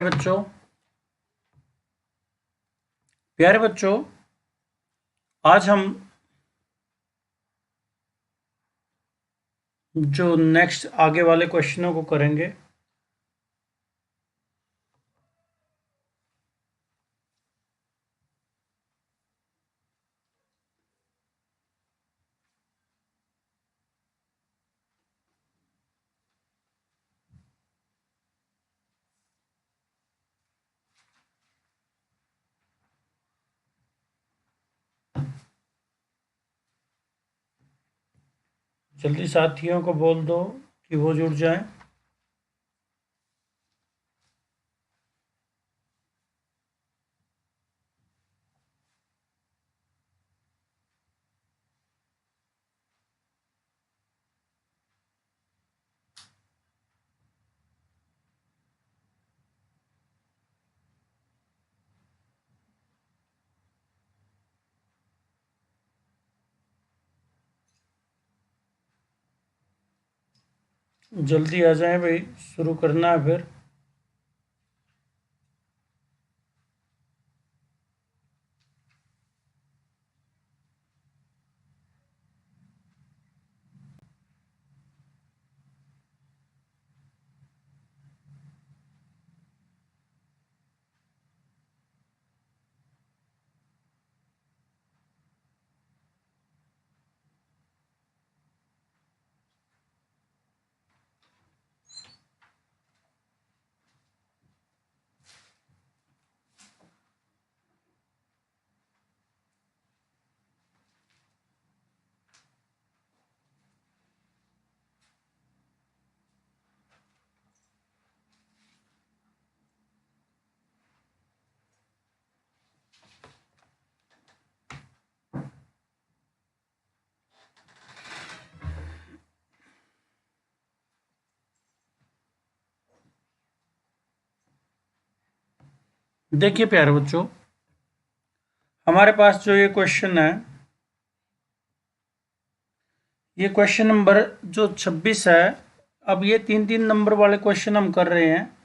बच्चों प्यारे बच्चों आज हम जो नेक्स्ट आगे वाले क्वेश्चनों को करेंगे। जल्दी साथियों को बोल दो कि वो जुड़ जाएं। जल्दी आ जाएं भाई, शुरू करना है फिर। देखिए प्यारे बच्चों, हमारे पास जो ये क्वेश्चन है, ये क्वेश्चन नंबर जो 26 है। अब ये 3-3 नंबर वाले क्वेश्चन हम कर रहे हैं।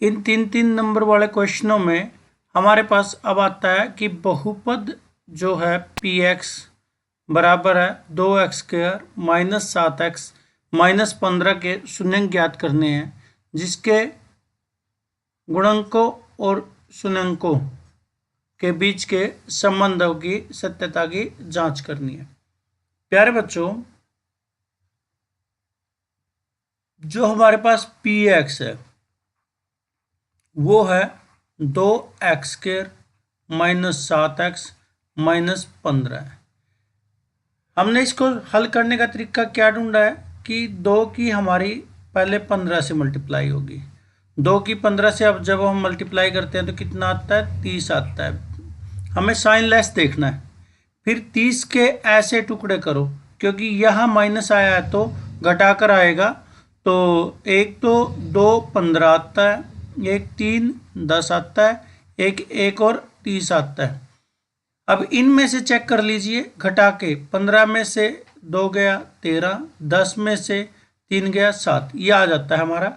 इन 3-3 नंबर वाले क्वेश्चनों में हमारे पास अब आता है कि बहुपद जो है पी एक्स बराबर है 2x² माइनस 7x माइनस 15 के शून्यंक ज्ञात करने हैं, जिसके गुणनकों और शून्यंकों के बीच के संबंधों की सत्यता की जांच करनी है। प्यारे बच्चों, जो हमारे पास पी एक्स है वो है 2x² माइनस 7x माइनस 15 है। हमने इसको हल करने का तरीका क्या ढूंढा है कि 2 की हमारी पहले 15 से मल्टीप्लाई होगी। 2 की 15 से अब जब हम मल्टीप्लाई करते हैं तो कितना आता है? 30 आता है। हमें साइन लेस देखना है। फिर 30 के ऐसे टुकड़े करो, क्योंकि यहाँ माइनस आया है तो घटाकर आएगा। तो एक तो 2 15 आता है, एक 3 10 आता है, एक और 30 आता है। अब इनमें से चेक कर लीजिए, घटा के 15 में से 2 गया 13, 10 में से 3 गया 7, ये आ जाता है हमारा।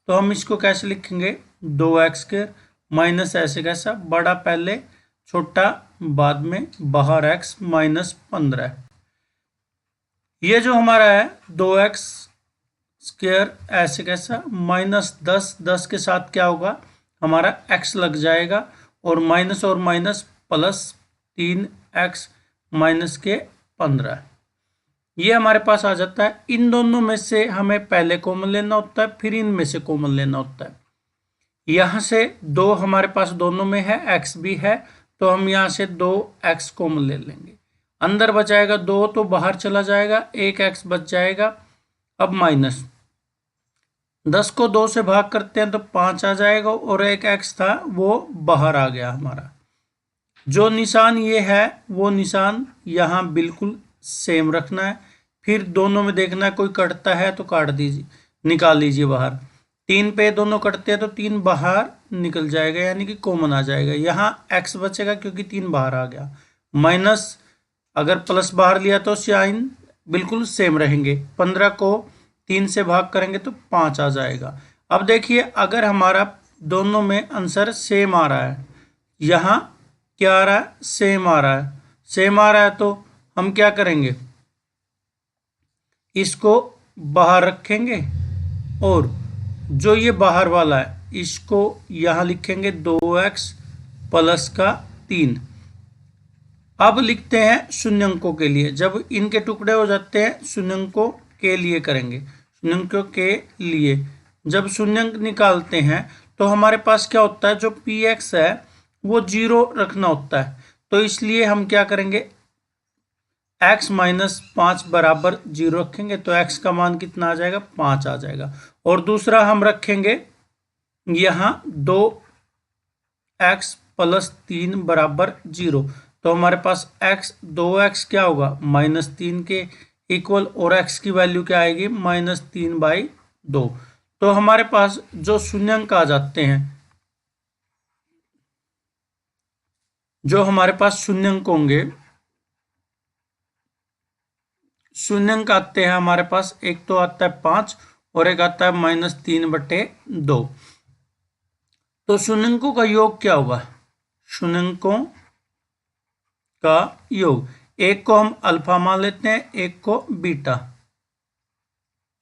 तो हम इसको कैसे लिखेंगे? 2x² माइनस ऐसे कैसा, बड़ा पहले छोटा बाद में, बाहर x माइनस 15। ये जो हमारा है 2x² ऐसे कैसा माइनस 10, 10 के साथ क्या होगा हमारा x लग जाएगा, और माइनस प्लस 3x माइनस के 15, ये हमारे पास आ जाता है। इन दोनों में से हमें पहले कॉमन लेना होता है, फिर इनमें से कॉमन लेना होता है। यहाँ से 2 हमारे पास दोनों में है, x भी है, तो हम यहाँ से 2x कॉमन ले लेंगे। अंदर बचाएगा 2 तो बाहर चला जाएगा, 1x बच जाएगा। अब माइनस 10 को 2 से भाग करते हैं तो 5 आ जाएगा, और एक x था वो बाहर आ गया हमारा। जो निशान ये है वो निशान यहाँ बिल्कुल सेम रखना है। फिर दोनों में देखना है कोई कटता है तो काट दीजिए, निकाल लीजिए बाहर। 3 पे दोनों कटते हैं तो 3 बाहर निकल जाएगा, यानी कि कॉमन आ जाएगा। यहाँ x बचेगा क्योंकि 3 बाहर आ गया। माइनस, अगर प्लस बाहर लिया तो साइन बिल्कुल सेम रहेंगे। 15 को 3 से भाग करेंगे तो 5 आ जाएगा। अब देखिए, अगर हमारा दोनों में आंसर सेम आ रहा है, यहाँ क्या आ रहा है, सेम आ रहा है, सेम आ रहा है, तो हम क्या करेंगे, इसको बाहर रखेंगे और जो ये बाहर वाला है इसको यहाँ लिखेंगे 2x प्लस का 3। अब लिखते हैं शून्यंकों के लिए, जब इनके टुकड़े हो जाते हैं शून्यंकों के लिए करेंगे। शून्यंकों के लिए जब शून्यंक निकालते हैं तो हमारे पास क्या होता है, जो px है वो 0 रखना होता है। तो इसलिए हम क्या करेंगे, x माइनस 5 बराबर 0 रखेंगे, तो x का मान कितना आ जाएगा, 5 आ जाएगा। और दूसरा हम रखेंगे यहाँ 2x प्लस 3 बराबर 0, तो हमारे पास x 2x क्या होगा, -3 के इक्वल, और x की वैल्यू क्या आएगी, -3/2। तो हमारे पास जो शून्यंक आ जाते हैं, जो हमारे पास शून्यंक होंगे, शून्यंक आते हैं हमारे पास, एक तो आता है 5 और एक आता है -3/2। तो शून्यंकों का योग क्या होगा, शून्यंकों का योग, एक को हम अल्फा मान लेते हैं, एक को बीटा।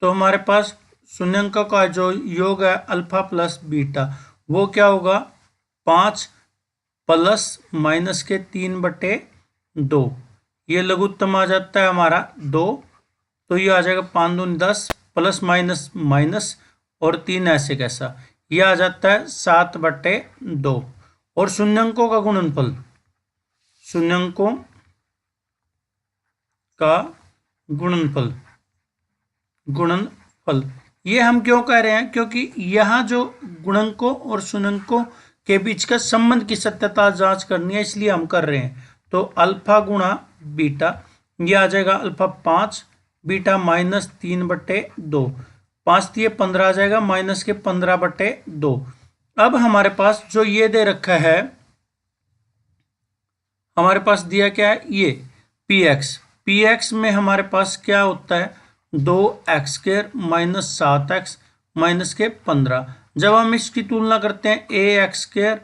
तो हमारे पास शून्यंकों का जो योग है अल्फा प्लस बीटा, वो क्या होगा, 5 प्लस माइनस के 3/2। ये लघुत्तम आ जाता है हमारा 2, तो ये आ जाएगा 5 दूनी 10 प्लस माइनस माइनस और 3 ऐसे कैसा, ये आ जाता है 7/2। और शून्यंकों का गुणनफल, शून्यंकों का गुणनफल, गुणनफल ये हम क्यों कह रहे हैं, क्योंकि यहाँ जो गुणनकों और शून्यंकों के बीच का संबंध की सत्यता जांच करनी है, इसलिए हम कर रहे हैं। तो अल्फा गुणा बीटा, ये आ जाएगा अल्फा 5, बीटा -3/2, 5 दिए 15 आ जाएगा, माइनस के 15/2। अब हमारे पास जो ये दे रखा है, हमारे पास दिया क्या है, ये px में हमारे पास क्या होता है, 2x² माइनस 7x माइनस के 15। जब हम इसकी तुलना करते हैं ax²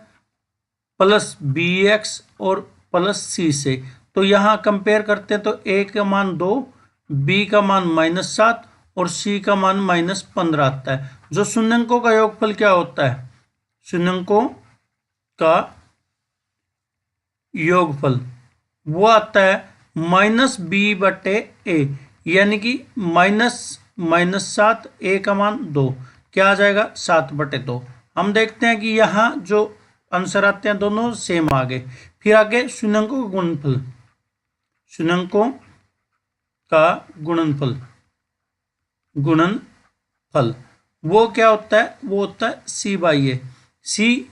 प्लस bx और प्लस c से, तो यहाँ कंपेयर करते हैं तो a का मान 2, b का मान -7 और c का मान -15 आता है। जो शून्यंकों का योगफल क्या होता है, शून्यंकों का योगफल वो आता है -b/a, यानी कि -7, a का मान 2, क्या आ जाएगा 7/2। हम देखते हैं कि यहाँ जो आंसर आते हैं दोनों सेम आ गए। फिर आगे शून्यंकों का गुणनफल, शून्यंकों का गुणनफल, गुणनफल वो क्या होता है, वो होता है c/a।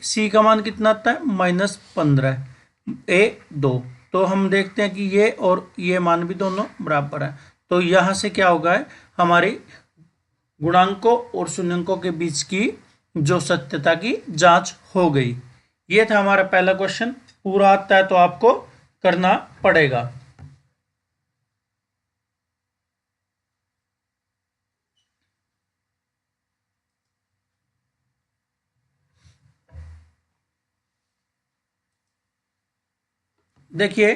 c का मान कितना आता है, -15, a 2। तो हम देखते हैं कि ये और ये मान भी दोनों बराबर है। तो यहाँ से क्या होगा, हमारी गुणांकों और शून्यंकों के बीच की जो सत्यता की जांच हो गई। ये था हमारा पहला क्वेश्चन। पूरा आता है तो आपको करना पड़ेगा। देखिए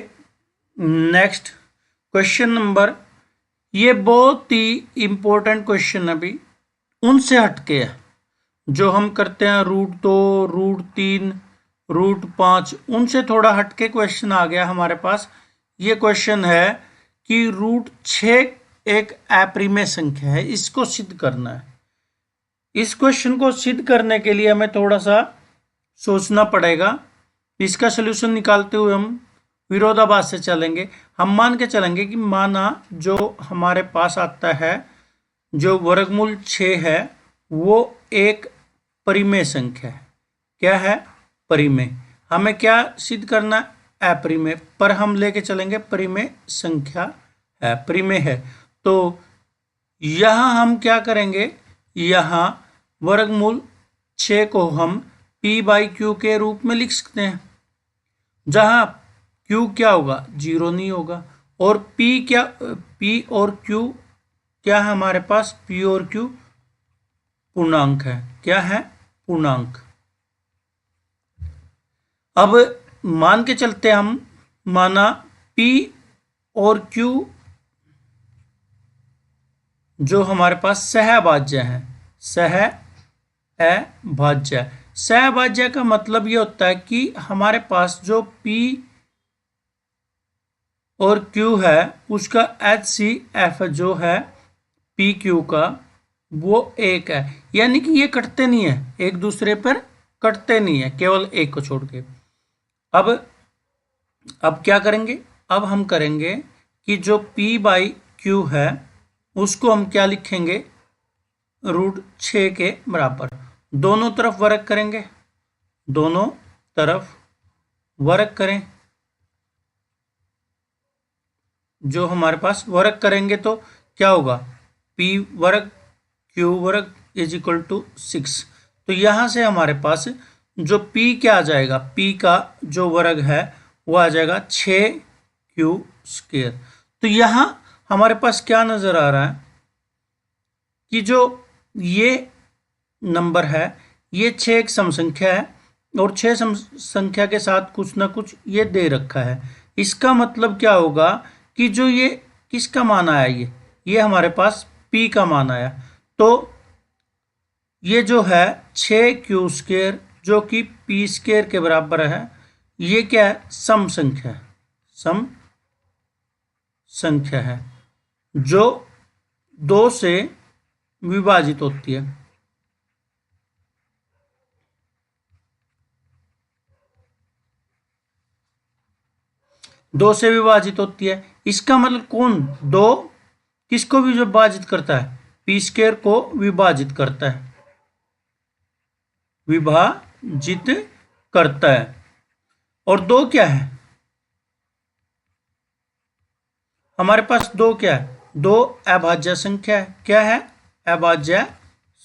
नेक्स्ट क्वेश्चन नंबर, ये बहुत ही इंपॉर्टेंट क्वेश्चन अभी उनसे हटके है जो हम करते हैं √2, √3, √5, उनसे थोड़ा हटके क्वेश्चन आ गया हमारे पास। ये क्वेश्चन है कि √6 एक अपरिमेय संख्या है, इसको सिद्ध करना है। इस क्वेश्चन को सिद्ध करने के लिए हमें थोड़ा सा सोचना पड़ेगा। इसका सलूशन निकालते हुए हम विरोधाभास से चलेंगे। हम मान के चलेंगे कि माना जो हमारे पास आता है, जो वर्गमूल 6 है, वो एक परिमेय संख्या है। क्या है, परिमेय। हमें क्या सिद्ध करना है, अपरिमेय, पर हम लेके चलेंगे परिमेय संख्या है, परिमेय है। तो यहाँ हम क्या करेंगे, यहाँ वर्गमूल 6 को हम p बाई क्यू के रूप में लिख सकते हैं, जहां q क्या होगा, 0 नहीं होगा। और p और q क्या है हमारे पास, p और q पूर्णांक है। क्या है, पूर्णांक। अब मान के चलते हम, माना p और q जो हमारे पास सहभाज्य है, सहभाज्य। सहभाज्य का मतलब ये होता है कि हमारे पास जो p और q है उसका HCF जो है पी क्यू का, वो एक है। यानी कि ये कटते नहीं है, एक दूसरे पर कटते नहीं है, केवल एक को छोड़ के। अब क्या करेंगे, अब हम करेंगे कि जो p बाई क्यू है उसको हम क्या लिखेंगे, √6 के बराबर। दोनों तरफ वर्ग करेंगे, दोनों तरफ वर्ग करें। जो हमारे पास वर्ग करेंगे तो क्या होगा, p वर्ग q वर्ग इज इक्वल टू 6। तो यहां से हमारे पास जो p क्या आ जाएगा, p का जो वर्ग है वो आ जाएगा 6q²। तो यहां हमारे पास क्या नजर आ रहा है कि जो ये नंबर है, ये 6 एक सम संख्या है और 6 सम संख्या के साथ कुछ ना कुछ ये दे रखा है। इसका मतलब क्या होगा कि जो ये किसका मान आया, ये हमारे पास p का मान आया। तो ये जो है 6q² जो कि p² के बराबर है, ये क्या है, सम संख्या है, सम संख्या है जो 2 से विभाजित होती है। दो से विभाजित होती है, इसका मतलब कौन, 2 किसको भी विभाजित करता है, p² को विभाजित करता है, विभाजित करता है। और 2 क्या है हमारे पास, 2 क्या है, 2 अभाज्य संख्या है। क्या है, अभाज्य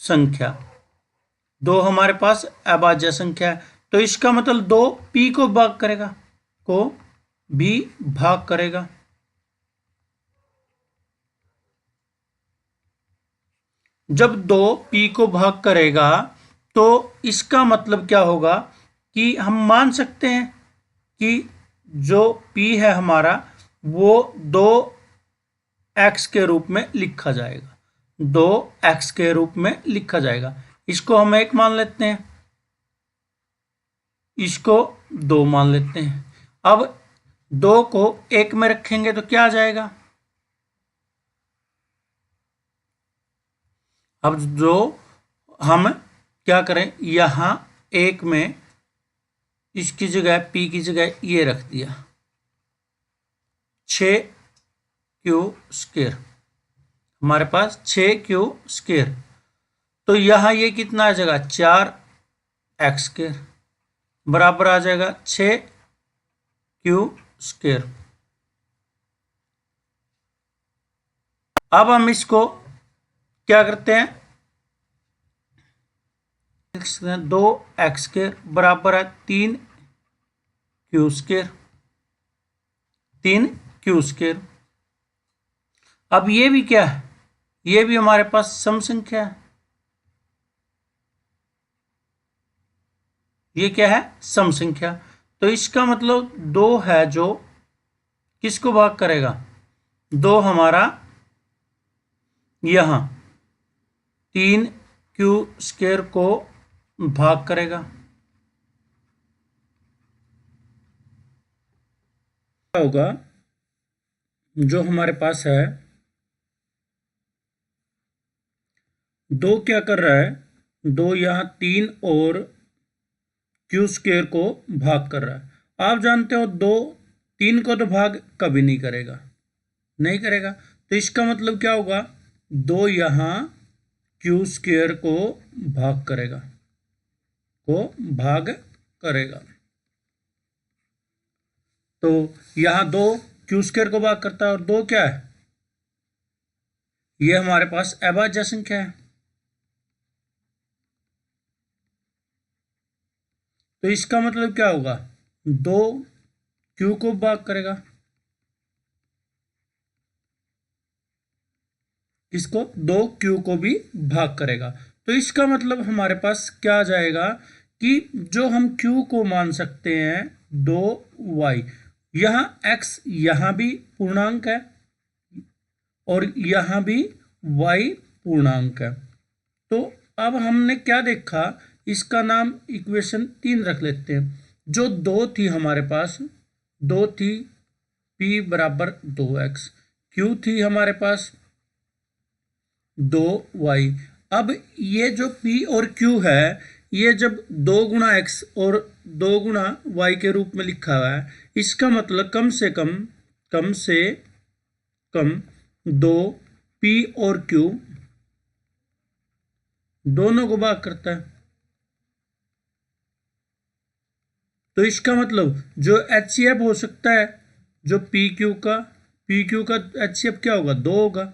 संख्या। 2 हमारे पास अभाज्य संख्या है, तो इसका मतलब 2 p को भाग करेगा, को भी भाग करेगा। जब 2 p को भाग करेगा तो इसका मतलब क्या होगा कि हम मान सकते हैं कि जो p है हमारा वो 2x के रूप में लिखा जाएगा, 2x के रूप में लिखा जाएगा। इसको हम 1 मान लेते हैं, इसको 2 मान लेते हैं। अब 2 को 1 में रखेंगे तो क्या आ जाएगा, अब जो हम क्या करें, यहां 1 में इसकी जगह p की जगह ये रख दिया, 6q²। हमारे पास 6q², तो यहां ये कितना आ जाएगा, 4x² बराबर आ जाएगा 6q²। अब हम इसको क्या करते हैं, 2x² बराबर है 3q², 3q²। अब ये भी क्या है, ये भी हमारे पास सम संख्या है, ये क्या है, सम संख्या। तो इसका मतलब 2 है जो किसको भाग करेगा, 2 हमारा यहां 3q² को भाग करेगा। क्या होगा, जो हमारे पास है 2 क्या कर रहा है, 2 यहां 3 और q² को भाग कर रहा है। आप जानते हो 2 3 को तो भाग कभी नहीं करेगा, नहीं करेगा। तो इसका मतलब क्या होगा, 2 यहां q² को भाग करेगा, को भाग करेगा। तो यहां 2 q² को भाग करता है और 2 क्या है, ये हमारे पास अभाज्य संख्या है। तो इसका मतलब क्या होगा, 2q को भाग करेगा, इसको 2q को भी भाग करेगा। तो इसका मतलब हमारे पास क्या आ जाएगा कि जो हम q को मान सकते हैं 2y, यहाँ x यहाँ भी पूर्णांक है और यहाँ भी y पूर्णांक है। तो अब हमने क्या देखा, इसका नाम इक्वेशन 3 रख लेते हैं। जो 2 थी हमारे पास, 2 थी p बराबर 2x, q थी हमारे पास 2y। अब ये जो p और q है, ये जब 2 गुणा x और 2 गुणा y के रूप में लिखा हुआ है, इसका मतलब कम से कम 2 p और q दोनों को भाग करता है। तो इसका मतलब जो HCF हो सकता है, जो PQ का HCF क्या होगा, 2 होगा।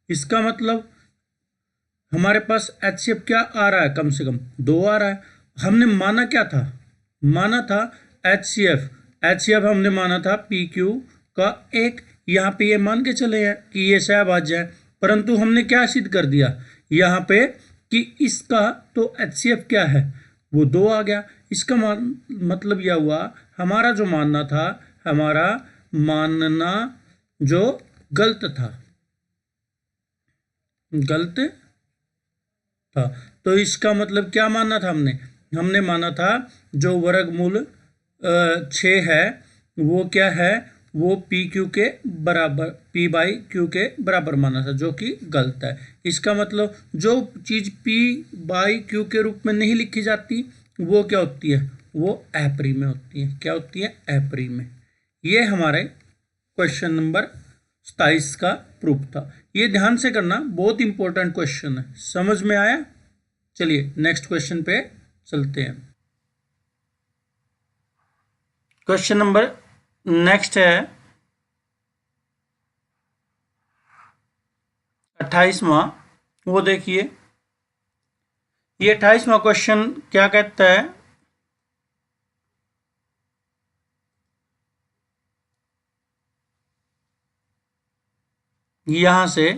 इसका मतलब हमारे पास HCF क्या आ रहा है, कम से कम 2 आ रहा है। हमने माना क्या था, माना था HCF हमने माना था PQ का 1। यहाँ पे ये मान के चले हैं कि ये सहभाज्य है, परंतु हमने क्या सिद्ध कर दिया यहाँ पे कि इसका तो HCF क्या है, वो 2 आ गया। इसका मतलब यह हुआ, हमारा जो मानना था, हमारा मानना जो गलत था, तो इसका मतलब क्या मानना था हमने माना था जो वर्गमूल 6 है वो क्या है, वो PQ के बराबर, P/Q के बराबर माना था, जो कि गलत है। इसका मतलब जो चीज़ P/Q के रूप में नहीं लिखी जाती वो क्या होती है, वो एपरी में होती है। क्या होती है, एपरी में। ये हमारे क्वेश्चन नंबर 27 का प्रूफ था। ये ध्यान से करना, बहुत इंपॉर्टेंट क्वेश्चन है। समझ में आया? चलिए नेक्स्ट क्वेश्चन पे चलते हैं। क्वेश्चन नंबर नेक्स्ट है 28वां। वो देखिए, ये 28वां क्वेश्चन क्या कहता है, यहां से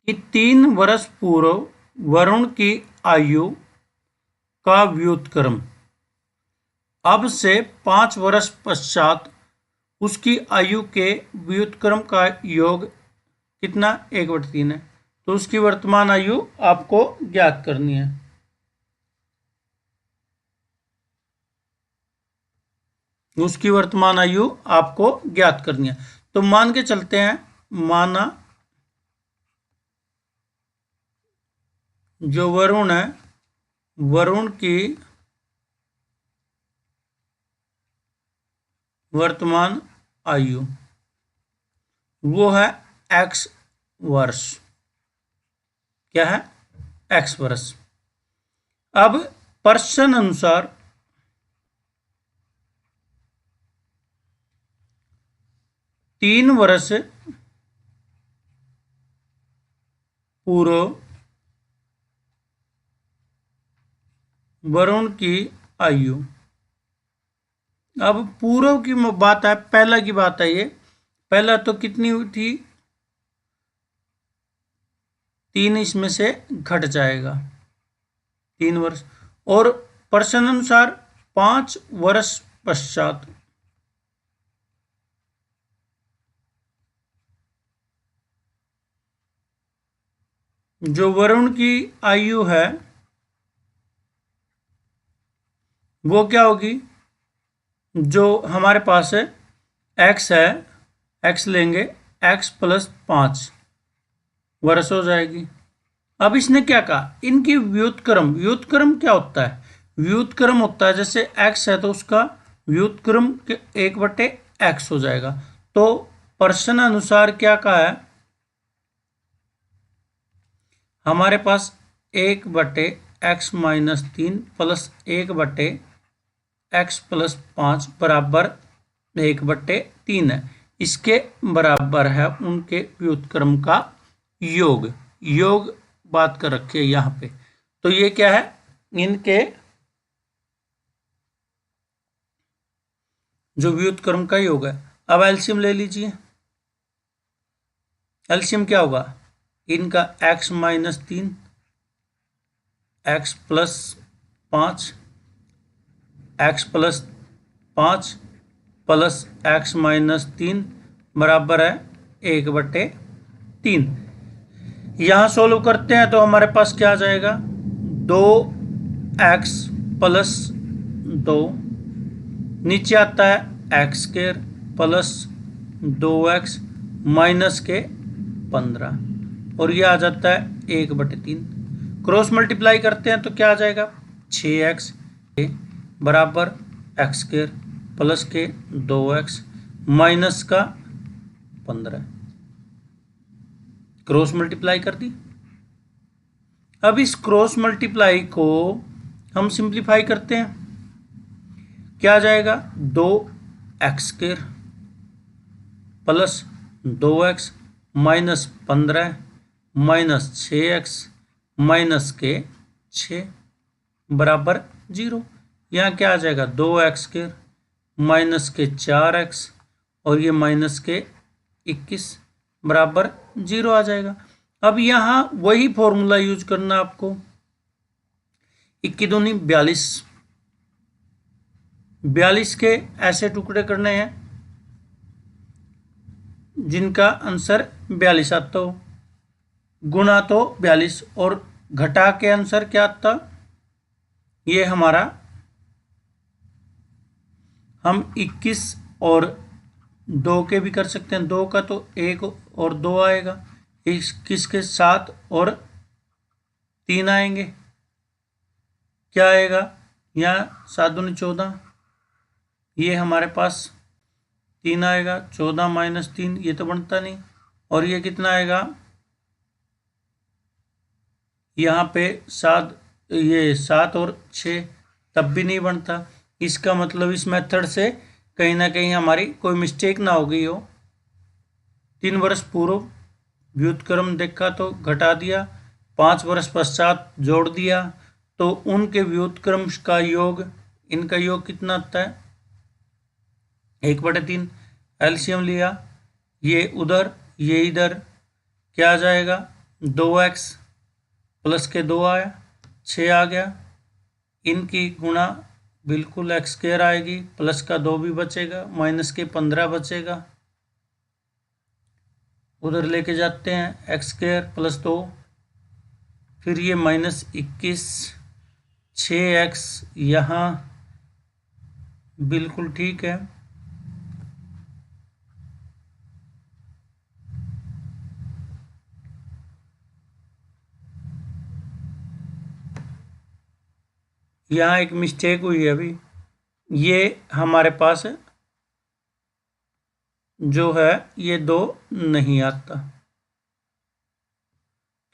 कि 3 वर्ष पूर्व वरुण की आयु का व्युत्क्रम अब से 5 वर्ष पश्चात उसकी आयु के व्युत्क्रम का योग कितना, 1/3 है। तो उसकी वर्तमान आयु आपको ज्ञात करनी है। उसकी वर्तमान आयु आपको ज्ञात करनी है। तो मान के चलते हैं, माना जो वरुण है, वरुण की वर्तमान आयु वो है x वर्ष। क्या है, x वर्ष। अब प्रश्न अनुसार 3 वर्ष पूर्व वरुण की आयु, अब पूर्व की बात है, पहला की बात है। ये पहला तो कितनी हुई थी, 3 इसमें से घट जाएगा, 3 वर्ष। और प्रश्न अनुसार 5 वर्ष पश्चात, जो वरुण की आयु है वो क्या होगी, जो हमारे पास है x है, x लेंगे, x + 5 वर्ष हो जाएगी। अब इसने क्या कहा, इनकी व्युत्क्रम, व्युत्क्रम क्या होता है, व्युत्क्रम होता है जैसे x है तो उसका व्युत्क्रम 1/x हो जाएगा। तो प्रश्न अनुसार क्या कहा है, हमारे पास 1/x - 3 + 1/x + 5 बराबर 1/3 है। इसके बराबर है उनके व्युत्क्रम का योग बात कर रखी है यहाँ पे। तो ये क्या है, इनके जो व्युत्क्रम का योग है। अब एलसीएम ले लीजिए। एलसीएम क्या होगा, इनका x minus 3, x plus 5, x plus 5 plus x minus 3 बराबर है 1/3। यहाँ सोल्व करते हैं तो हमारे पास क्या आ जाएगा, 2x प्लस 2, नीचे आता है x square plus 2x minus के 15, और ये आ जाता है 1/3। क्रॉस मल्टीप्लाई करते हैं तो क्या आ जाएगा, 6x बराबर एक्स स्क्वायर प्लस के 2x माइनस का 15। क्रॉस मल्टीप्लाई कर दी। अब इस क्रॉस मल्टीप्लाई को हम सिंप्लीफाई करते हैं, क्या आ जाएगा, 2x square plus 2x minus 15 minus 6x minus के 6 बराबर 0। यहाँ क्या आ जाएगा, 2x स्क्वायर माइनस के 4x और ये माइनस के 21 बराबर 0 आ जाएगा। अब यहाँ वही फॉर्मूला यूज करना आपको, 21 दूनी 42, 42 के ऐसे टुकड़े करने हैं जिनका आंसर 42 आता हो, गुणा तो 42 और घटा के आंसर क्या आता, ये हमारा, हम 21 और 2 के भी कर सकते हैं, 2 का तो 1 और 2 आएगा, 21 के 7 और 3 आएंगे, क्या आएगा, यहाँ 7 दूनी 14, ये हमारे पास 3 आएगा, 14 माइनस 3 ये तो बनता नहीं, और ये कितना आएगा, यहाँ पे 7, ये 7 और 6 तब भी नहीं बनता। इसका मतलब इस मेथड से कहीं ना कहीं हमारी कोई मिस्टेक ना हो गई हो। 3 वर्ष पूर्व व्युत्क्रम देखा तो घटा दिया, 5 वर्ष पश्चात जोड़ दिया, तो उनके व्युत्क्रम का योग, इनका योग कितना आता है, 1/3। एलसीएम लिया, ये उधर ये इधर, क्या आ जाएगा, 2x प्लस के 2 आया, 6 आ गया, इनकी गुणा बिल्कुल एक्स स्क्वायर आएगी, प्लस का 2 भी बचेगा, माइनस के 15 बचेगा, उधर लेके जाते हैं एक्स स्क्वायर प्लस 2, फिर ये माइनस 21, 6x यहाँ बिल्कुल ठीक है, यहाँ एक मिस्टेक हुई है अभी, ये हमारे पास जो है ये 2 नहीं आता,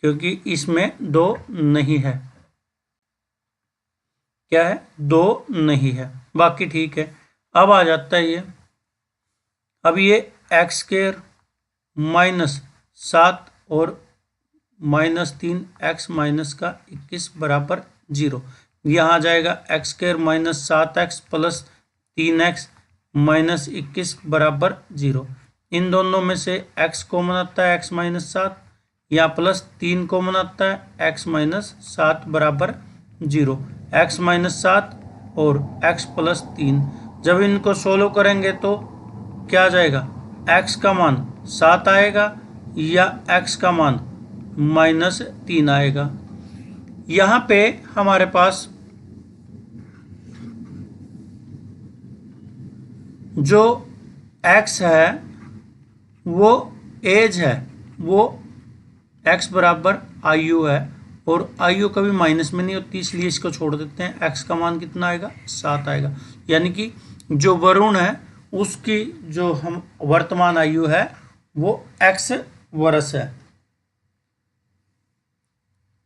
क्योंकि इसमें 2 नहीं है, क्या है, 2 नहीं है, बाकी ठीक है। अब आ जाता है ये, अब ये एक्स स्क्वायर माइनस 7 और माइनस 3x माइनस का 21 बराबर 0, यहाँ आ जाएगा x square minus 7x plus 3x minus 21 बराबर 0। इन दोनों में से x कॉमन आता है, x माइनस 7, यहाँ प्लस 3 कॉमन आता है, x माइनस 7 बराबर 0, x माइनस 7 और x प्लस 3। जब इनको सोल्व करेंगे तो क्या आ जाएगा, x का मान 7 आएगा या x का मान माइनस 3 आएगा। यहाँ पे हमारे पास जो x है वो एज है, वो x बराबर आयु है, और आयु कभी माइनस में नहीं होती, इसलिए इसको छोड़ देते हैं। x का मान कितना आएगा, 7 आएगा, यानी कि जो वरुण है उसकी जो हम वर्तमान आयु है वो x वर्ष है।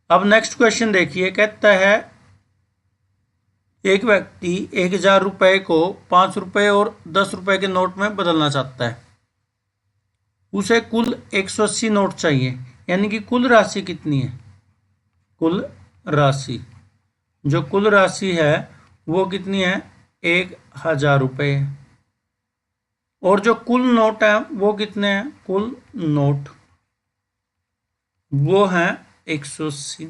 अब नेक्स्ट क्वेश्चन देखिए, कहता है एक व्यक्ति 1000 रुपये को 5 रुपये और 10 रुपये के नोट में बदलना चाहता है, उसे कुल 180 नोट चाहिए, यानी कि कुल राशि कितनी है, कुल राशि, जो कुल राशि है वो कितनी है, 1000 रुपये है। और जो कुल नोट है वो कितने हैं, कुल नोट वो हैं 180।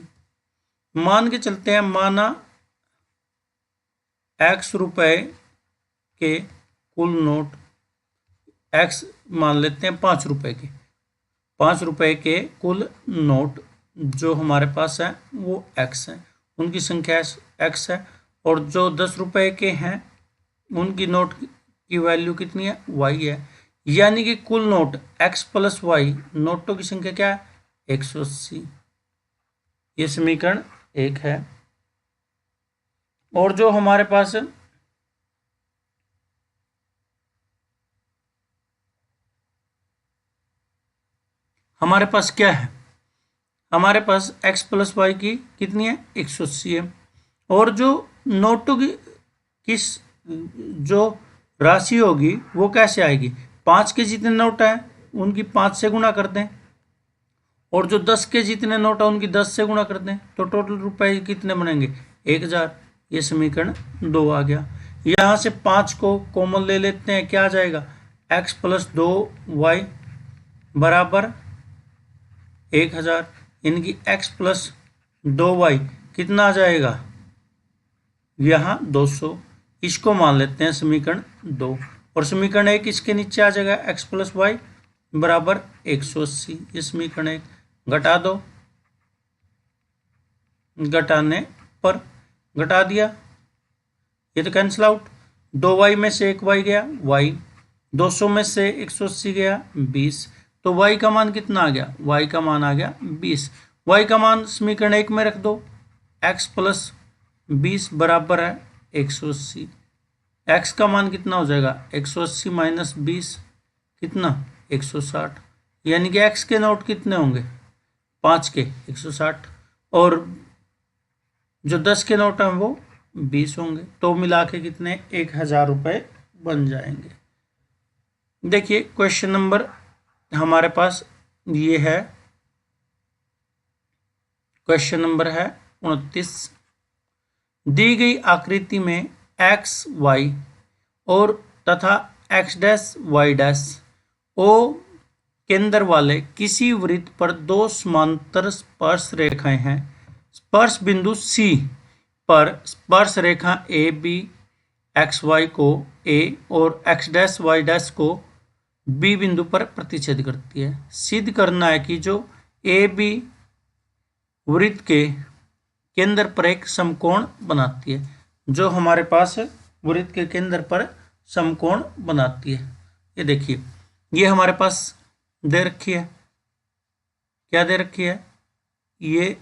मान के चलते हैं, माना x रुपए के कुल नोट, x मान लेते हैं 5 रुपए के, 5 रुपए के कुल नोट जो हमारे पास है वो x है, उनकी संख्या x है। और जो 10 रुपए के हैं उनकी नोट की वैल्यू कितनी है, y है। यानी कि कुल नोट x प्लस y, नोटों की संख्या क्या है, 180। ये समीकरण 1 है। और जो हमारे पास क्या है, हमारे पास x प्लस वाई की कितनी है, 180 है। और जो नोटों की किस जो राशि होगी वो कैसे आएगी, 5 के जितने नोट हैं उनकी 5 से गुणा कर दें, और जो 10 के जितने नोट हैं उनकी 10 से गुणा कर दें, तो टोटल रुपए कितने बनेंगे, 1000। ये समीकरण 2 आ गया। यहाँ से 5 को कॉमन ले लेते हैं, क्या आ जाएगा, x प्लस 2y बराबर 1000। इनकी x प्लस 2y कितना आ जाएगा, यहाँ 200। इसको मान लेते हैं समीकरण 2, और समीकरण 1 इसके नीचे आ जाएगा, x प्लस वाई बराबर 180। ये समीकरण 1 घटा दो, घटाने पर घटा दिया, ये तो कैंसिल आउट, 2y में से 1y गया y, 200 में से 180 गया 20, तो y का मान कितना आ गया, y का मान आ गया 20। y का मान समीकरण 1 में रख दो, x प्लस 20 बराबर है 180। x का मान कितना हो जाएगा, 180 माइनस 20 कितना, 160। यानी कि x के नोट कितने होंगे, 5 के 160, और जो 10 के नोट हैं वो 20 होंगे, तो मिला के कितने, 1000 रुपये बन जाएंगे। देखिए क्वेश्चन नंबर हमारे पास ये है, क्वेश्चन नंबर है 29। दी गई आकृति में एक्स वाई और तथा X dash Y dash O केंद्र वाले किसी वृत्त पर दो समांतर स्पर्श रेखाएं हैं। स्पर्श बिंदु C पर स्पर्श रेखा ए बी एक्स वाई को A और एक्स डैश वाई डैश को B बिंदु पर प्रतिच्छेद करती है। सिद्ध करना है कि जो ए बी वृत्त के केंद्र पर एक समकोण बनाती है, जो हमारे पास वृत्त के केंद्र पर समकोण बनाती है। ये देखिए, ये हमारे पास दे रखी है, क्या दे रखी है, ये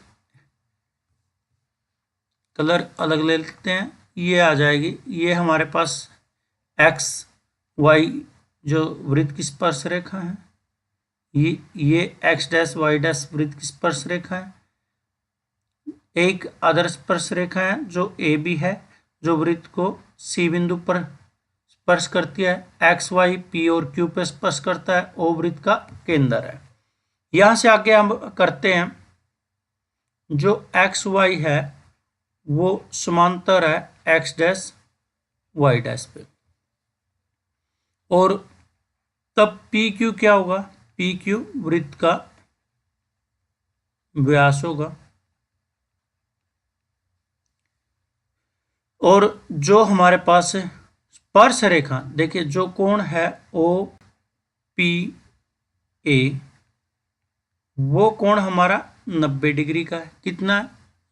कलर अलग ले लेते हैं, ये आ जाएगी, ये हमारे पास एक्स वाई जो वृत्त की स्पर्श रेखा है, ये एक्स डैश वाई डैश वृत्त की स्पर्श रेखा है। एक आदर्श स्पर्श रेखा है जो ए बी है, जो वृत्त को सी बिंदु पर स्पर्श करती है। एक्स वाई पी और क्यू पर स्पर्श करता है, ओ वृत्त का केंद्र है। यहां से आगे हम करते हैं, जो एक्स वाई है वो समांतर है एक्स डैश वाई डैश पे, और तब पी क्यू क्या होगा, पी क्यू वृत्त का व्यास होगा। और जो हमारे पास स्पर्श रेखा, देखिए जो कोण है ओ पी ए, वो कोण हमारा 90 डिग्री का है। कितना,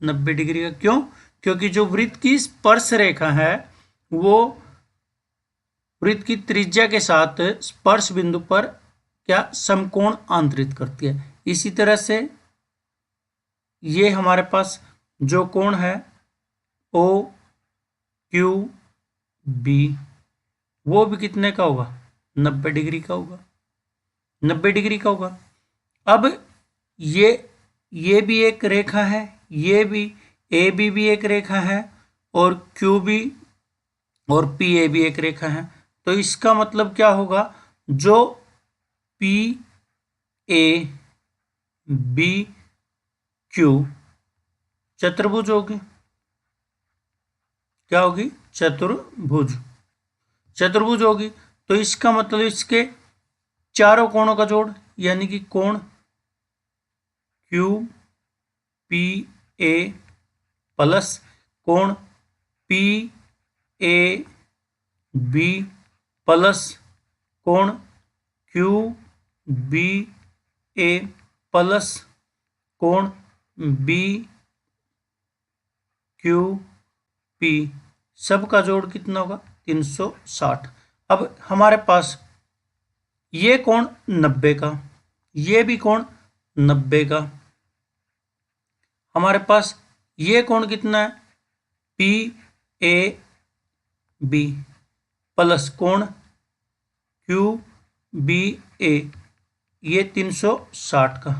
90 डिग्री का। क्यों, क्योंकि जो वृत्त की स्पर्श रेखा है वो वृत्त की त्रिज्या के साथ स्पर्श बिंदु पर क्या समकोण आंतरित करती है। इसी तरह से ये हमारे पास जो कोण है ओ क्यू बी, वो भी कितने का होगा, 90 डिग्री का होगा, 90 डिग्री का होगा। अब ये भी एक रेखा है, ये भी ए बी भी एक रेखा है, और क्यू बी और पी ए भी एक रेखा है। तो इसका मतलब क्या होगा, जो पी ए बी क्यू चतुर्भुज होगी, क्या होगी, चतुर्भुज, चतुर्भुज होगी। तो इसका मतलब इसके चारों कोणों का जोड़, यानी कि कोण क्यू पी ए प्लस कोण पी ए बी प्लस कोण क्यू बी ए प्लस कोण बी क्यू पी, सबका जोड़ कितना होगा 360। अब हमारे पास ये कोण 90 का, ये भी कोण 90 का, हमारे पास ये कोण कितना है पी ए बी प्लस कोण क्यू बी ए, ये 360 का।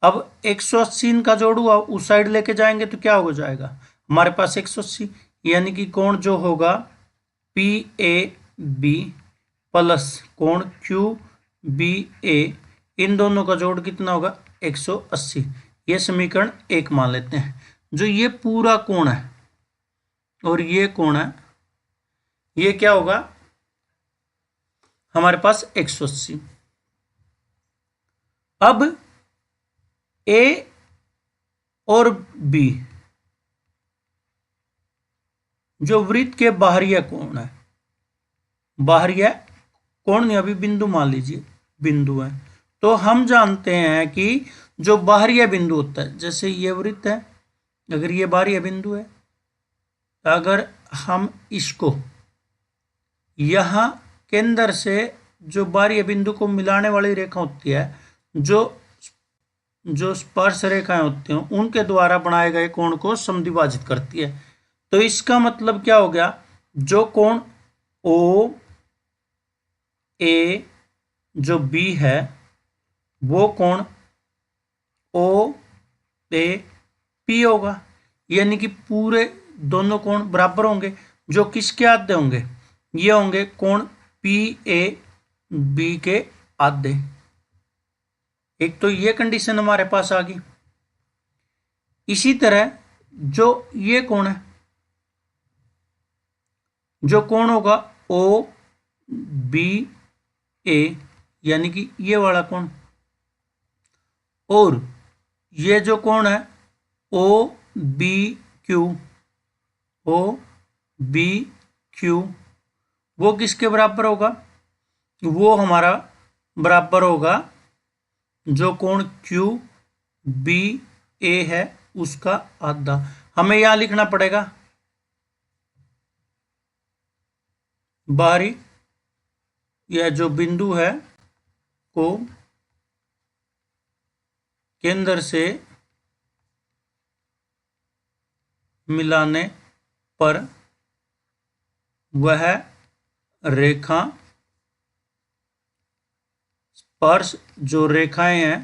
अब 180 इनका जोड़ हुआ, उस साइड लेके जाएंगे तो क्या हो जाएगा हमारे पास 180, यानी कि कोण जो होगा पी ए बी प्लस कोण क्यू बी ए, इन दोनों का जोड़ कितना होगा 180। ये समीकरण 1 मान लेते हैं। जो ये पूरा कोण है और ये कोण है, ये क्या होगा हमारे पास 180। अब ए और बी जो वृत्त के बाहरी कोण है, बाहरी कोण नहीं, अभी बिंदु मान लीजिए बिंदु है, तो हम जानते हैं कि जो बाहरी बिंदु होता है, जैसे ये वृत्त है, अगर ये बाहरी बिंदु है, अगर हम इसको यहां केंद्र से जो बाहरी बिंदु को मिलाने वाली रेखा होती है, जो स्पर्श रेखाएं होती हैं, उनके द्वारा बनाए गए कोण को समद्विभाजित करती है। तो इसका मतलब क्या हो गया, जो कोण ओ ए जो बी है, वो कोण ओ ए पी होगा, यानी कि पूरे दोनों कोण बराबर होंगे। जो किसके आधे होंगे, ये होंगे कोण पी ए बी के आधे। एक तो ये कंडीशन हमारे पास आ गई। इसी तरह जो ये कोण है, जो कोण होगा ओ बी ए, यानी कि ये वाला कोण, और ये जो कोण है O B Q, O B Q, वो किसके बराबर होगा, वो हमारा बराबर होगा जो कोण क्यू बी ए है उसका आधा। हमें यहां लिखना पड़ेगा बाहरी यह जो बिंदु है को केंद्र से मिलाने पर वह रेखा स्पर्श जो रेखाएं हैं,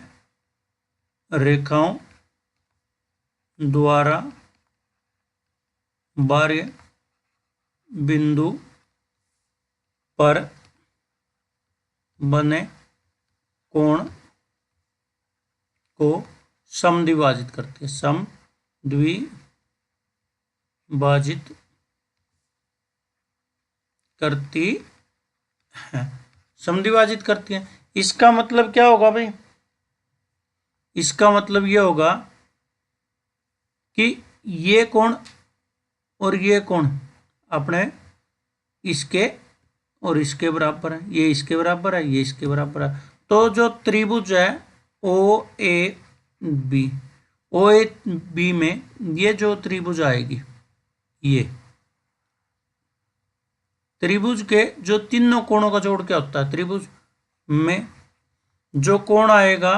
रेखाओं द्वारा बाह्य बिंदु पर बने कोण को समद्विभाजित करती है, समद्विभाजित करती है, समद्विभाजित करती है। इसका मतलब क्या होगा भाई, इसका मतलब यह होगा कि ये कोण और ये कोण अपने इसके और इसके बराबर है, ये इसके बराबर है, ये इसके बराबर है। तो जो त्रिभुज है ओ A B, O A B में ये जो त्रिभुज आएगी, ये त्रिभुज के जो तीनों कोणों का जोड़ क्या होता है, त्रिभुज में जो कोण आएगा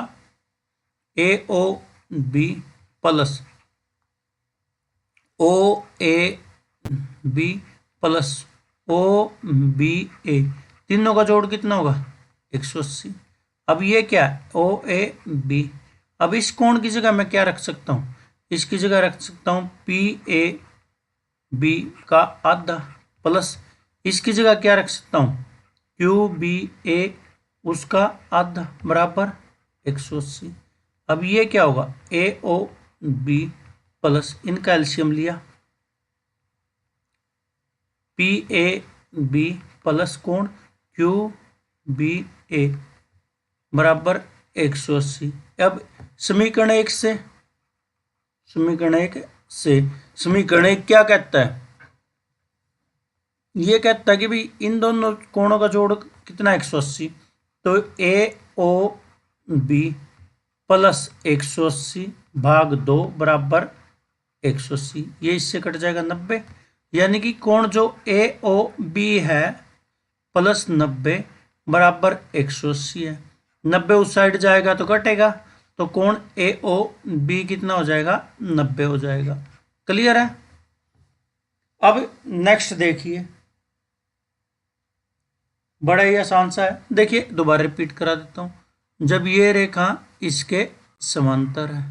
A O B plus O A B plus O B A, तीनों का जोड़ कितना होगा 180। अब ये क्या है ओ ए बी। अब इस कोण की जगह मैं क्या रख सकता हूं, इसकी जगह रख सकता हूं पी ए बी का आधा प्लस इसकी जगह क्या रख सकता हूं क्यू बी ए उसका आधा बराबर 180। अब ये क्या होगा ए ओ बी प्लस इनका एलसीएम लिया पी ए बी प्लस कोण क्यू बी ए बराबर 180। अब समीकरण एक से समीकरण एक क्या कहता है, ये कहता है कि भाई इन दोनों कोणों का जोड़ कितना 180, तो ए ओ बी प्लस 180 भाग 2 बराबर 180, ये इससे कट जाएगा 90, यानी कि कोण जो ए ओ बी है प्लस 90 बराबर 180 है। 90 उस साइड जाएगा तो कटेगा, तो कोण ए ओ बी कितना हो जाएगा, 90 हो जाएगा। क्लियर है। अब नेक्स्ट देखिए, बड़ा ही आसान सा है। देखिए दोबारा रिपीट करा देता हूं। जब ये रेखा इसके समांतर है,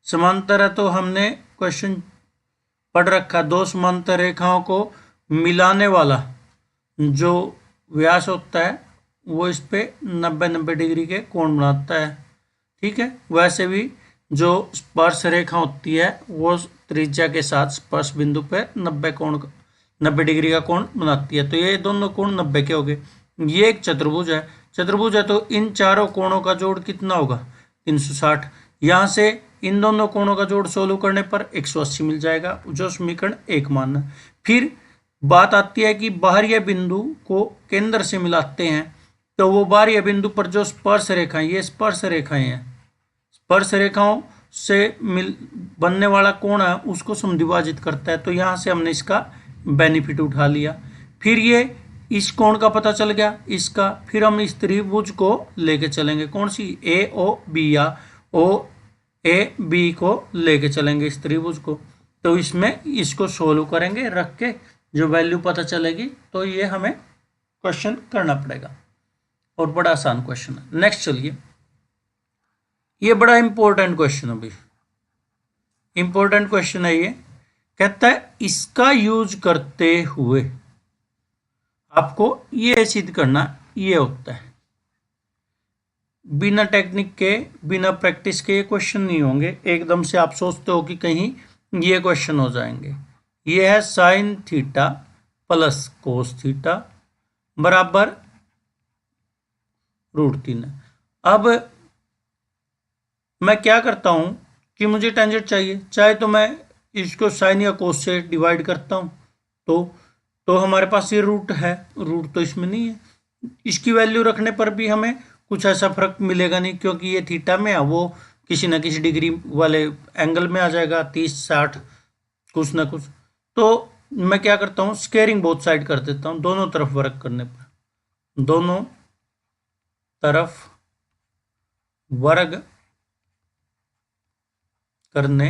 समांतर है तो हमने क्वेश्चन पढ़ रखा, दो समांतर रेखाओं को मिलाने वाला जो व्यास होता है वो इस पे 90 डिग्री के कोण बनाता है। ठीक है, वैसे भी जो स्पर्श रेखा होती है वो त्रिज्या के साथ स्पर्श बिंदु पे 90 डिग्री का कोण बनाती है। तो ये दोनों कोण 90 के हो गए। ये एक चतुर्भुज है, चतुर्भुज है तो इन चारों कोणों का जोड़ कितना होगा, 360। यहां से इन दोनों कोणों का जोड़ सोल्व करने पर 180 मिल जाएगा, जो समीकरण एक मानना। फिर बात आती है कि बाहरी बिंदु को केंद्र से मिलाते हैं, तो वो बाहरी बिंदु पर जो स्पर्श रेखाएं, ये स्पर्श रेखाएं हैं, स्पर्श रेखाओं से बनने वाला कोण है उसको समद्विभाजित करता है। तो यहां से हमने इसका बेनिफिट उठा लिया। फिर ये इस कोण का पता चल गया इसका, फिर हम इस त्रिभुज को लेके चलेंगे, कौन सी, ए ओ बी या ओ ए बी को लेके चलेंगे इस त्रिभुज को। तो इसमें इसको सोल्व करेंगे, रख के जो वैल्यू पता चलेगी तो ये हमें क्वेश्चन करना पड़ेगा, और बड़ा आसान क्वेश्चन है। नेक्स्ट चलिए, ये बड़ा इंपॉर्टेंट क्वेश्चन है भाई, इंपॉर्टेंट क्वेश्चन है ये। कहता है इसका यूज करते हुए आपको ये सिद्ध करना, ये होता है। बिना टेक्निक के, बिना प्रैक्टिस के ये क्वेश्चन नहीं होंगे। एकदम से आप सोचते हो कि कहीं ये क्वेश्चन हो जाएंगे। ये है sine theta plus cos theta बराबर √3। अब मैं क्या करता हूं कि मुझे टेंजेंट चाहिए, चाहे तो मैं इसको साइन या कोस से डिवाइड करता हूं, तो हमारे पास ये रूट है, रूट तो इसमें नहीं है। इसकी वैल्यू रखने पर भी हमें कुछ ऐसा फर्क मिलेगा नहीं, क्योंकि ये थीटा में है, वो किसी ना किसी डिग्री वाले एंगल में आ जाएगा, 30 60 कुछ ना कुछ। तो मैं क्या करता हूँ, स्केयरिंग बोथ साइड कर देता हूँ, दोनों तरफ वर्क करने पर, दोनों तरफ वर्ग करने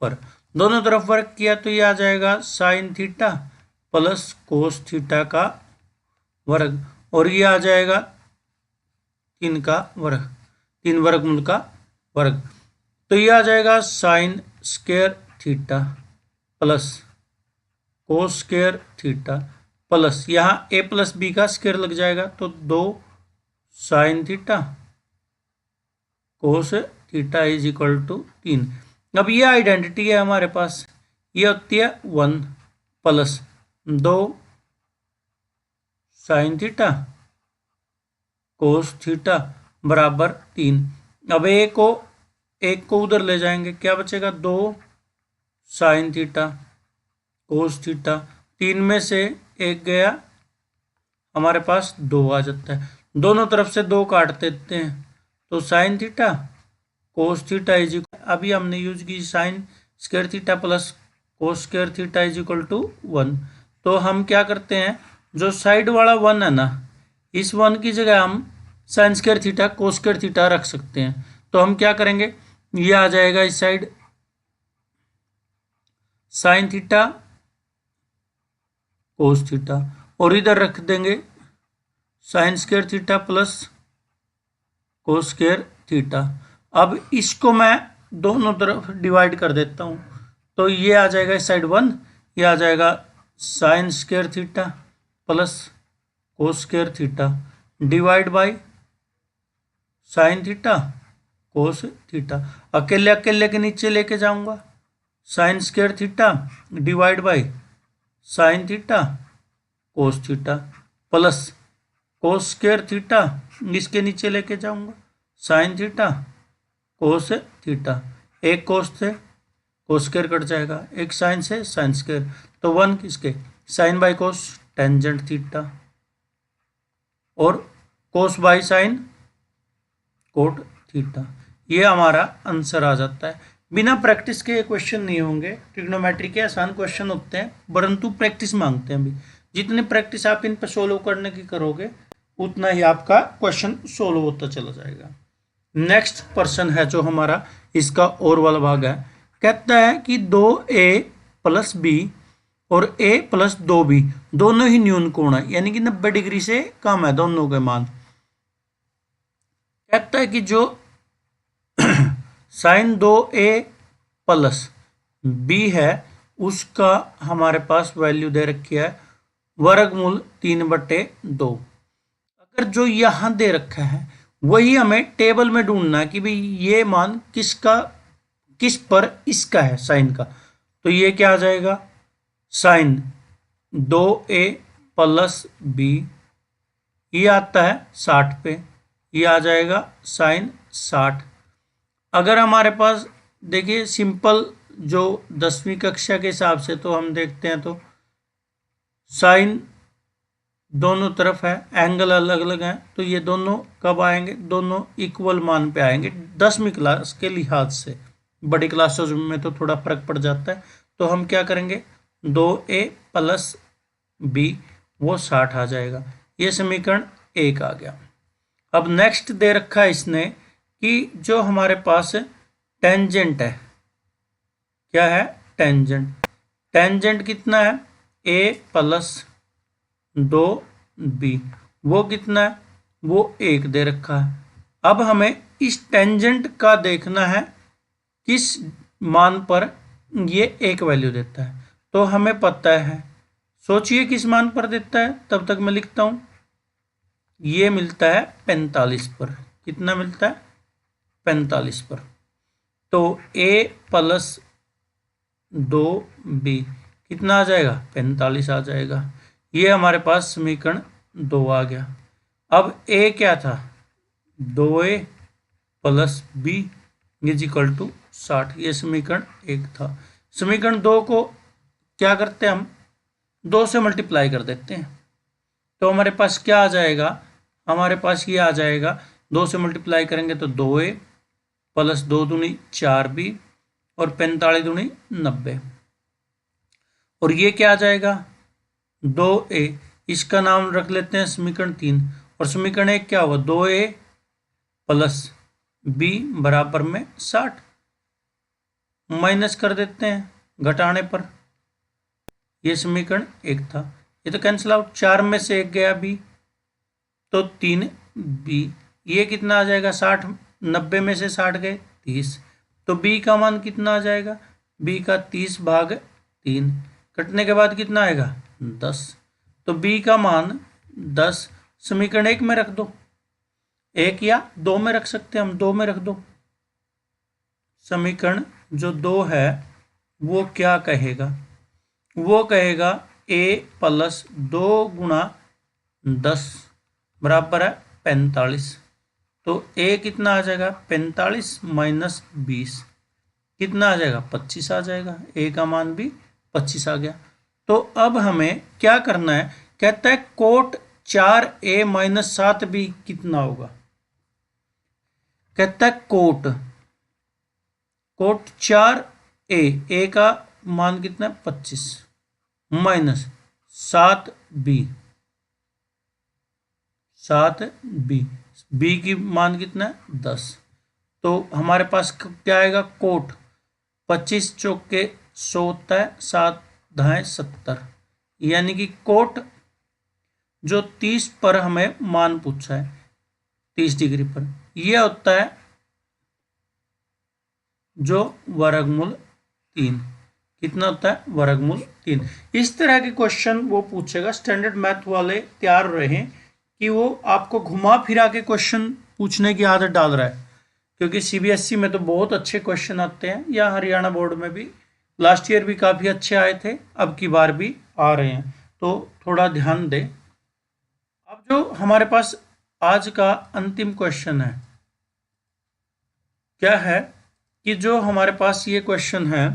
पर, दोनों तरफ वर्क किया तो ये आ जाएगा sine theta plus cos theta का वर्ग, और ये आ जाएगा 3 का वर्ग, 3 वर्गमूल का वर्ग। तो ये आ जाएगा sine square theta plus cos square theta plus, यहाँ a प्लस बी का स्क्वायर लग जाएगा, तो 2 sine theta cos theta is equal to 3। अब ये आइडेंटिटी है हमारे पास, ये होती है 1 plus 2 sine theta cos theta बराबर 3। अब एक को उधर ले जाएंगे, क्या बचेगा, 2 साइन थीटा कोस थीटा, 3 में से 1 गया, हमारे पास 2 आ जाता है। दोनों तरफ से 2 काट देते हैं, तो sine theta cos theta is equal, अभी हमने यूज की sine square theta plus cos square theta is equal to 1। तो हम क्या करते हैं, जो साइड वाला 1 है ना, इस 1 की जगह हम sign square theta cos square theta रख सकते हैं। तो हम क्या करेंगे, ये आ जाएगा इस side sign theta cos theta, और इधर रख देंगे sign square theta plus cos square theta. अब इसको मैं दोनों तरफ डिवाइड कर देता हूं, तो ये आ जाएगा इस साइड 1, ये आ जाएगा sine square theta plus cos square theta divide by sine theta cos theta. अकेले अकेले के नीचे लेके जाऊंगा, sign square theta divide by sine theta cos theta plus cos square theta, इसके नीचे लेके जाऊंगा साइन थीटा कोस थीटा, एक कोस से कोस स्क्वायर कट जाएगा, एक साइन से साइन स्क्वायर, तो 1 किसके sine by cos tangent theta, और cos by sine cot theta. ये हमारा आंसर आ जाता है। बिना प्रैक्टिस के ये क्वेश्चन नहीं होंगे, ट्रिग्नोमेट्री के आसान क्वेश्चन होते हैं परंतु प्रैक्टिस मांगते हैं भी। जितनी प्रैक्टिस आप इन पर सोल्व करने की करोगे उतना ही आपका क्वेश्चन सोल्व होता चला जाएगा। नेक्स्ट पर्सन है जो हमारा इसका और वाला भाग है, कहता है कि 2a प्लस बी और a प्लस 2b दोनों ही न्यून कोण है, यानी कि 90 डिग्री से कम है दोनों के मान। कहता है कि जो साइन 2a प्लस b है उसका हमारे पास वैल्यू दे रखी है वर्गमूल 3/2। अगर जो यहां दे रखा है वही हमें टेबल में ढूंढना है कि भाई ये मान किस पर इसका है साइन का, तो ये क्या आ जाएगा साइन 2a प्लस b, ये आता है 60 पे, ये आ जाएगा साइन 60। अगर हमारे पास देखिए सिंपल जो 10वीं कक्षा के हिसाब से तो हम देखते हैं तो साइन दोनों तरफ है, एंगल अलग अलग हैं, तो ये दोनों कब आएंगे, दोनों इक्वल मान पे आएंगे 10वीं क्लास के लिहाज से। बड़ी क्लासेस में तो थोड़ा फर्क पड़ जाता है, तो हम क्या करेंगे 2a प्लस b वो 60 आ जाएगा। ये समीकरण 1 आ गया। अब नेक्स्ट दे रखा है इसने कि जो हमारे पास टेंजेंट है, क्या है टेंजेंट, टेंजेंट कितना है a प्लस 2b, वो कितना है वो 1 दे रखा है। अब हमें इस टेंजेंट का देखना है किस मान पर ये 1 वैल्यू देता है, तो हमें पता है, सोचिए किस मान पर देता है, तब तक मैं लिखता हूं, ये मिलता है 45 पर। कितना मिलता है 45 पर, तो a प्लस 2b कितना आ जाएगा 45 आ जाएगा। ये हमारे पास समीकरण 2 आ गया। अब a क्या था 2a plus b is equal to 60, ये समीकरण 1 था। समीकरण 2 को क्या करते हैं हम 2 से मल्टीप्लाई कर देते हैं, तो हमारे पास क्या आ जाएगा, हमारे पास ये आ जाएगा 2 से मल्टीप्लाई करेंगे तो 2a प्लस 2 दूनी 4b और 45 दूनी 90, और ये क्या आ जाएगा 2a, इसका नाम रख लेते हैं समीकरण 3, और समीकरण 1 क्या होगा 2a प्लस b बराबर में 60, माइनस कर देते हैं घटाने पर, ये समीकरण 1 था। ये तो कैंसिल आउट, 4 में से 1 गया b तो 3b, ये कितना आ जाएगा 60, 90 में से 60 गए 30, तो b का मान कितना आ जाएगा, b का 30/3, कटने के बाद कितना आएगा 10, तो b का मान 10 समीकरण 1 में रख दो, 1 या 2 में रख सकते हैं हम, 2 में रख दो। समीकरण जो 2 है वो क्या कहेगा, वो कहेगा a प्लस 2 गुणा 10 बराबर है 45, तो a कितना आ जाएगा 45 माइनस 20 कितना आ जाएगा 25 आ जाएगा, a का मान भी 25 आ गया। तो अब हमें क्या करना है, कहता है कोट 4a माइनस 7b कितना होगा, कहता है कोट 4a का मान कितना है 25 माइनस 7b b की मान कितना है 10, तो हमारे पास क्या आएगा कोट 25 चौके 100 होता है, 7 दाएं 70, यानी कि कोट जो 30 पर हमें मान पूछा है 30 डिग्री पर, यह होता है जो वर्गमूल 3, कितना होता है वर्गमूल 3। इस तरह के क्वेश्चन वो पूछेगा, स्टैंडर्ड मैथ वाले तैयार रहें कि वो आपको घुमा फिरा के क्वेश्चन पूछने की आदत डाल रहा है, क्योंकि सीबीएसई में तो बहुत अच्छे क्वेश्चन आते हैं, या हरियाणा बोर्ड में भी लास्ट ईयर भी काफ़ी अच्छे आए थे, अब की बार भी आ रहे हैं, तो थोड़ा ध्यान दें। अब अब जो हमारे पास आज का अंतिम क्वेश्चन है, क्या है कि जो हमारे पास ये क्वेश्चन है,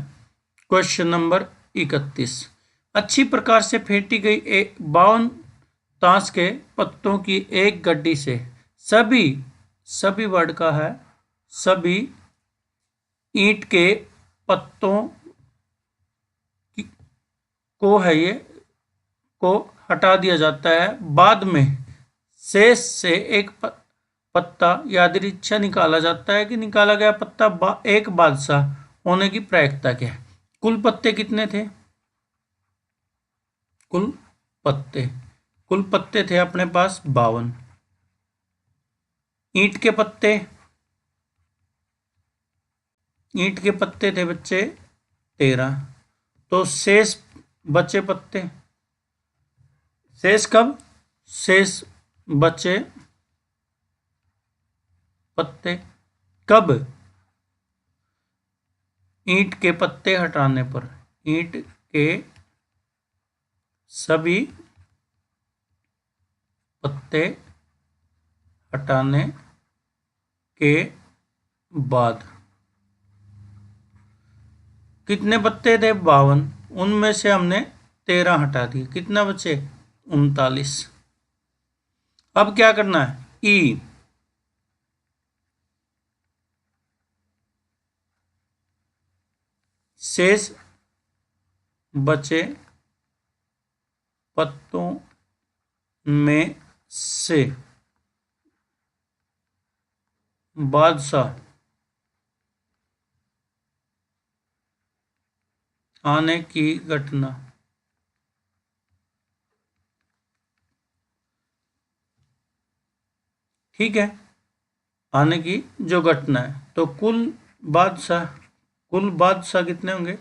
क्वेश्चन नंबर 31, अच्छी प्रकार से फेंटी गई 52 ताश के पत्तों की एक गड्डी से सभी वर्ड का है, सभी ईंट के पत्तों को है ये को हटा दिया जाता है। बाद में शेष से एक पत्ता यादृच्छा निकाला जाता है कि निकाला गया पत्ता एक बादशाह होने की प्रायिकता क्या है। कुल पत्ते कितने थे? कुल पत्ते थे अपने पास 52। ईंट के पत्ते थे बच्चे 13। तो शेष बचे पत्ते, शेष बचे पत्ते कब? ईंट के पत्ते हटाने पर। ईंट के सभी पत्ते हटाने के बाद। कितने पत्ते थे? 52। उनमें से हमने 13 हटा दिए, कितना बचे? 39। अब क्या करना है? ई शेष बचे पत्तों में से बादशाह आने की घटना। ठीक है, आने की जो घटना है। तो कुल बादशाह कितने होंगे?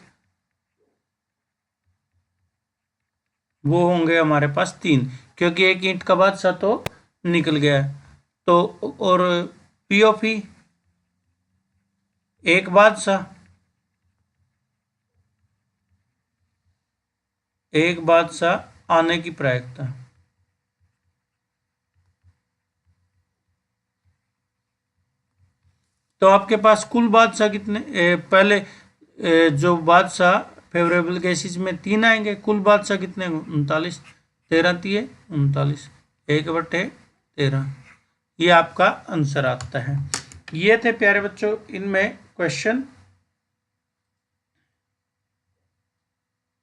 वो होंगे हमारे पास 3, क्योंकि एक ईंट का बादशाह तो निकल गया है। तो और पीओपी एक बादशाह आने की प्रायिकता। तो आपके पास कुल बादशाह कितने? पहले जो बादशाह फेवरेबल केसेस में 3 आएंगे। कुल बादशाह कितने? 39। 13 तिये 39, 1/13। ये आपका आंसर आता है। ये थे प्यारे बच्चों इनमें क्वेश्चन।